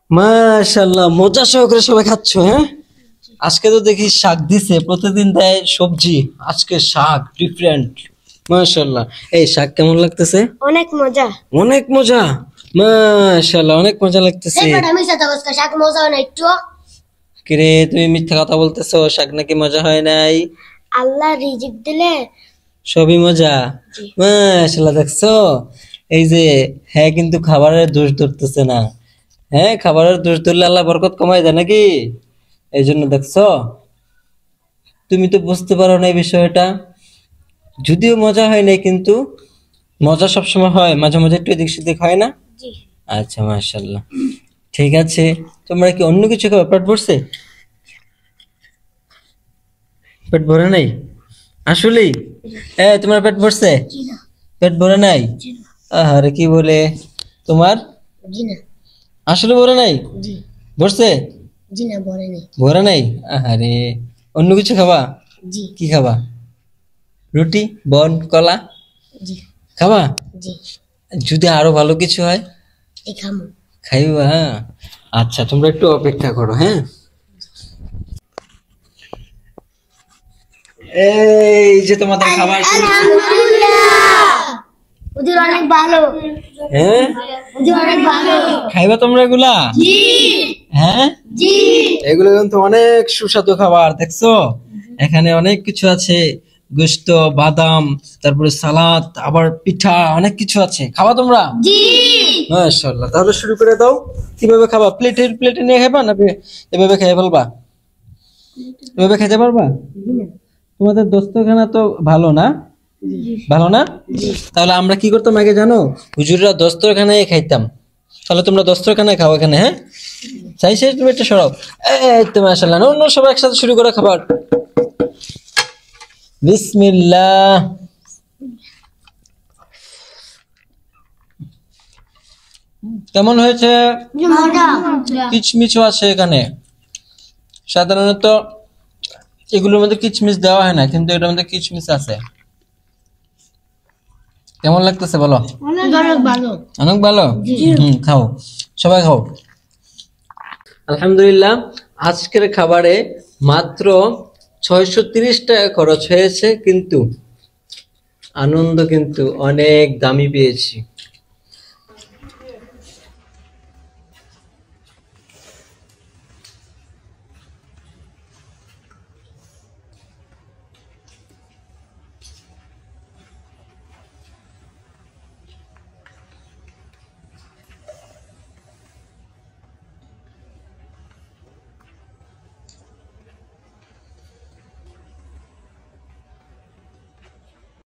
মাশাআল্লাহ, মজা সহকারে সবাই খাচ্ছ। হ্যাঁ, আজকে তো দেখি শাক দিছে, প্রতিদিন দেয় সবজি, আজকে শাক ডিফারেন্ট। মাশাআল্লাহ, এই শাক কেমন লাগতেছে? অনেক মজা। অনেক মজা। মাশাআল্লাহ, অনেক মজা লাগতেছে। আমি সাথে বসকা শাক মজা হয় না একটু। কিরে, তুমি মিথ্যা কথা বলতেছো, শাক নাকি মজা হয় নাই? আল্লাহ রিজিক দিলে সবই মজা। মাশাআল্লাহ, দেখছো এই যে, হ্যাঁ কিন্তু খাবারের দোষ ধরতেছে না। হ্যাঁ, খাবারের দোষ ধরলে আল্লাহ বরকত কমাই দেয় নাকি? এই জন্য দেখছো, তুমি তো বুঝতে পারো না এই বিষয়টা। যদিও মজা হয় নাই, কিন্তু মজা সবসময় হয়, মাঝে মাঝে একটু এদিক সেদিক হয় না? জি। আচ্ছা, মাশাআল্লাহ, ঠিক আছে। তোমরা কি অন্য কিছু খাবে? পেট ভরছে? পেট ভরে নাই আসলেই? তোমার পেট ভরছে? পেট ভরে নাই? আরে কি বলে তোমার? আসলে ভরে নাই? ভরছে? ভরে নাই? আরে, অন্য কিছু খাবা? কি খাবা? রুটি, বন, কলা খাবা? যদি আরো ভালো কিছু হয় খাইবা? হ্যাঁ, আচ্ছা, তোমরা একটু অপেক্ষা করো। হ্যাঁ, এই যে তোমাদের খাবার। হুজুর অনেক ভালো। হ্যাঁ, হুজুর অনেক ভালো। খাইবা তোমরা এগুলা? জি। হ্যাঁ জি। এগুলো কিন্তু অনেক সুস্বাদু খাবার, দেখছো এখানে অনেক কিছু আছে, গোশত, বাদাম, তারপরে সালাদ, আবার পিঠা, অনেক কিছু আছে। খাবা তোমরা? জি। মাশাআল্লাহ, তাহলে শুরু করে দাও। কিভাবে খাবা? প্লেটে নিয়ে খাবা না এভাবে খেয়ে ফেলবা? এভাবে খেতে পারবা? তোমাদের দস্তরখানা তো ভালো না? ভালো না? তাহলে আমরা কি করতাম আগে জানো? হুজুররা দস্তরখানায় খাইতাম। তাহলে তোমরা দস্তরখানায় খাও এখানে। হ্যাঁ, চাইছে তুমি একটা সরাও। এই তো মাশাআল্লাহ, অন্য সবাই একসাথে শুরু করে খাবার। বিসমিল্লাহ। কেমন হয়েছে? কিচমিচও আছে এখানে। সাধারণত এগুলোর মধ্যে কিচমিচ দেওয়া হয় না, কিন্তু এটার মধ্যে কিচমিচ আছে। কেমন লাগতেছে বলো? অনেক ভালো। অনেক ভালো। খাও, সবাই খাও। আলহামদুলিল্লাহ, আজকের খাবারে মাত্র 630 টাকা খরচ হয়েছে, কিন্তু আনন্দ কিন্তু অনেক দামি পেয়েছি।